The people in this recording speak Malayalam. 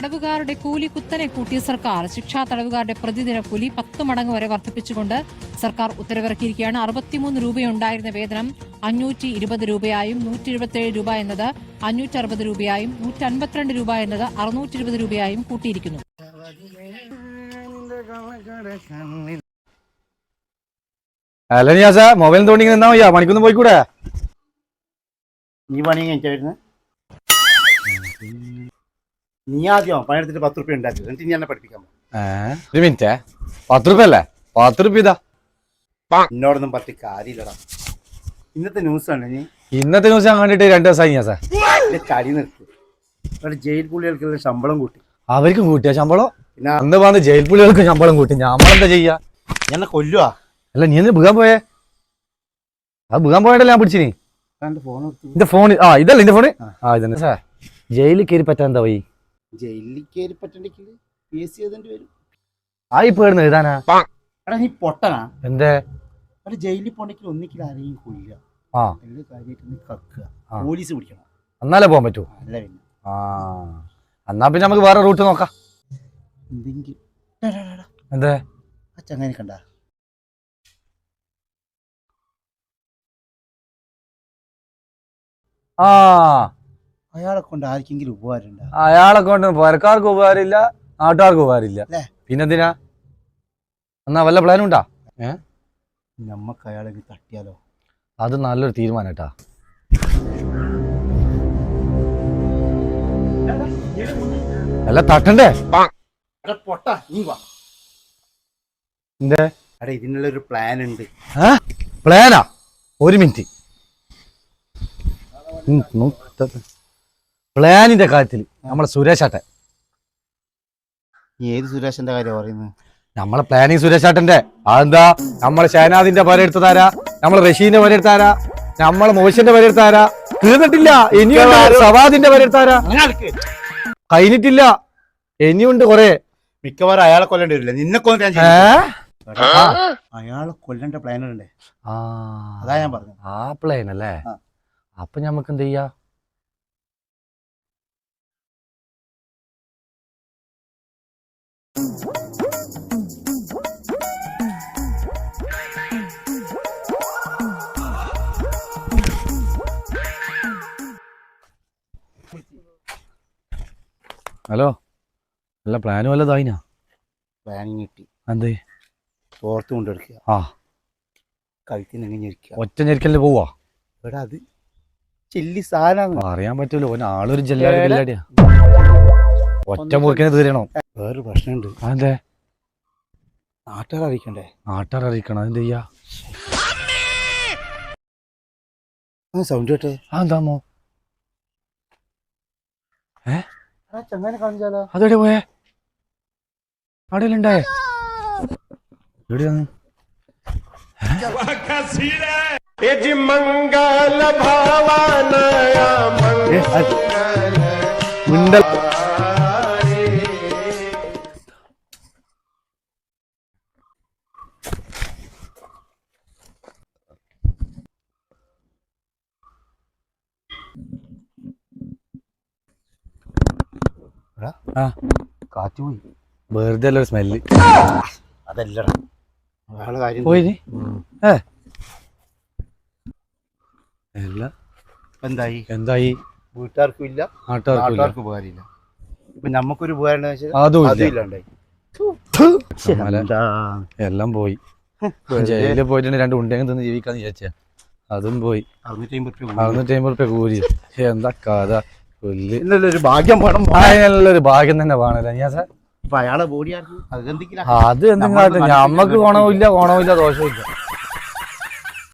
തടവുകാരുടെ കൂലി കുത്തനെ കൂട്ടിയ സർക്കാർ. ശിക്ഷാ തടവുകാരുടെ പ്രതിദിന കൂലി 10 മടങ്ങ് വരെ വർദ്ധിപ്പിച്ചുകൊണ്ട് സർക്കാർ ഉത്തരവിറക്കിയിരിക്കുകയാണ്. 63 രൂപയുണ്ടായിരുന്ന വേതനം 520 രൂപയായും 177 രൂപ എന്നത് 560 രൂപയായും 152 രൂപ എന്നത് 620 രൂപയായും കൂട്ടിയിരിക്കുന്നു. അല്ല നിയാസ മൊബൈൽ തോണ്ടി നിന്നാ മതിയാ, പണിക്കൊന്നും പോയിക്കൂടെ? നീ പണി കഴിഞ്ഞ നീ ആദ്യം പണിയെടുത്തിട്ട് 10 റുപ്യ ഉണ്ടാക്കി എന്നിട്ട് നീ എന്നെ പഠിപ്പിക്കാൻ. ഒരു മിനിറ്റ്, 10 റുപ്യ അല്ലേ? 10 റുപ്യ ഇതാ. എന്നോടൊന്നും പറ്റി കാര്യമില്ലടാ. ഇന്നത്തെ ന്യൂസാണ് നീ. ഇന്നത്തെ ന്യൂസ് ഞാൻ കണ്ടിട്ട് 2 ദിവസമായി നിയാസ. കളി നിർത്തി. അവിടെ ജയിൽ പുള്ളികൾക്ക് ശമ്പളം കൂട്ടി. അവർക്കും കൂട്ടിയ ശമ്പളം? പിന്നെ അന്ന് പറഞ്ഞ് ജയിൽ പുള്ളികൾക്ക് ശമ്പളം കൂട്ടി. നമ്മളെന്താ ചെയ്യാ? എന്നെ കൊല്ലുവാ. അല്ല നീ ഒന്ന് ബുകാൻ പോയേ? ആ ബുകാൻ പോയതല്ലേ ഞാൻ പിടിച്ചിനി. എന്റെ ഫോണ് ഇതല്ല എന്റെ ഫോണ്. ഇതന്നെ സാർ. ജയിലിൽ കയറി പറ്റാൻ എന്താ പോയി? ജയിലിൽ കയറി പറ്റണ്ടെങ്കിൽ കേസ് ചെയ്തേണ്ടി വരും. ഇപ്പൊ എഴുതാനാ? എടാ നീ പൊട്ടനാ. എന്തേ? അവിടെ ജയിലിൽ പോണ്ടെങ്കിൽ ഒന്നിക്കിൽ ആരെയും കൊല്ലുക. എല്ലാ കാര്യമായിട്ട് കക്കുക, പോലീസ് പിടിക്കണം, എന്നാലേ പോകാൻ പറ്റൂ. അല്ല പിന്നെ എന്നാ പിന്നെ നമുക്ക് വേറെ റൂട്ട് നോക്കാം. എന്തെങ്കിലും എന്തേ? ആ ചങ്ങനെ കണ്ട അയാളെ കൊണ്ട് ആർക്കെങ്കിലും ഉപകാരം ഉണ്ടോ? അയാളെ കൊണ്ട് പുരക്കാർക്ക് ഉപകാരമില്ല, നാട്ടുകാർക്ക് ഉപകാരമില്ല. പിന്നെന്തിനാ? എന്നാ വല്ല പ്ലാനും ഉണ്ടാ? നമ്മക്ക് അയാളെ തട്ടിയാലോ? അത് നല്ലൊരു തീരുമാനം കേട്ടാ. അല്ല തട്ടണ്ടേ? പൊട്ട നീ വാ. എന്തേ? എടാ ഇതിനുള്ളൊരു പ്ലാൻ ഉണ്ട്. പ്ലാനാ? ഒരു മിനിറ്റ്. പ്ലാനിന്റെ കാര്യത്തിൽ നമ്മളെ സുരേഷാട്ടൻ. ഏത് സുരേഷന്റെ കാര്യം പറയുന്നത്? നമ്മളെ പ്ലാനിങ് സുരേഷാട്ടന്റെ. അതെന്താ? നമ്മളെ ഷഹനാദിന്റെ പേരെടുത്തതാരാ, നമ്മളെ റഷീദിന്റെ പേരെടുത്താരാ, നമ്മളെ മോശന്റെ പേരെടുത്താരാ? തീർന്നിട്ടില്ല, ഇനിയുണ്ട്. സവാദിന്റെ പേരെടുത്താരാ? കഴിഞ്ഞിട്ടില്ല, ഇനിയുണ്ട് കൊറേ. മിക്കവാറും അയാളെ കൊല്ലേണ്ടി വരില്ല, നിന്നെ കൊല്ലാൻ. അയാളെ കൊല്ലേണ്ട പ്ലാനുണ്ടേ. അതാ ഞാൻ പറഞ്ഞു. ആ പ്ലാൻ അല്ലേ? അപ്പൊ ഞമ്മക്ക് എന്ത് ചെയ്യാ? ഹലോ, നല്ല പ്ലാനും വല്ലതായിനാ? പ്ലാനിങ് കിട്ടി. എന്തേ? തോർത്ത് കൊണ്ടെടുക്കുക, കഴുത്തിന് ഞെരിക്കുക. ഒറ്റ ഞെരിക്കലിന് പോവാ? ഇവിടെ അത് ചെല്ലി സാധനം അറിയാൻ പറ്റൂല. ആളൊരു ജല്ലാടിയാ. ഒറ്റ മുറിക്കിനെ തീരണോ? വേറൊരു പ്രശ്നമുണ്ട്. അതെന്തേ? നാട്ടുകാർ അറിയിക്കണ്ടേ? നാട്ടുകാർ അറിയിക്കണം. അതെന്ത് ചെയ്യാ? സൗണ്ട് കേട്ടെ. അതെന്താമോ? ചങ്ങനെ കാണിച്ചാലോ? അതെവിടെ പോയേ? അവിടെയല്ലേ? എവിടെയാണ്? കാറ്റ് പോയി. വെറുതെ അല്ല സ്മെല്ല്. അതല്ലടാ അയാളെ കാര്യം പോയി. എന്തായി? എന്തായി? വീട്ടുകാർക്കും ഇല്ല, നാട്ടുകാർക്കും ഉപകാരമില്ല. ഇപ്പൊ നമുക്കൊരു ഉപകാരം ഇല്ലാണ്ടായി. എല്ലാം പോയി. ജയിലിൽ പോയിട്ട് 2 ഉണ്ടെങ്കിൽ തിന്ന് ജീവിക്കാന്ന് വിചാരിച്ച അതും പോയി. 650 റുപ്യ കൂലി. എന്താ കഥ? ഒരു ഭാഗ്യം വേണം. അതിനുള്ളൊരു ഭാഗ്യം തന്നെ വേണല്ലോ ഞാൻ സാർ. അയാളെ ബോഡി അത് എന്തെങ്കിലും ഞമ്മക്ക് ഗുണമില്ല ദോഷമില്ല.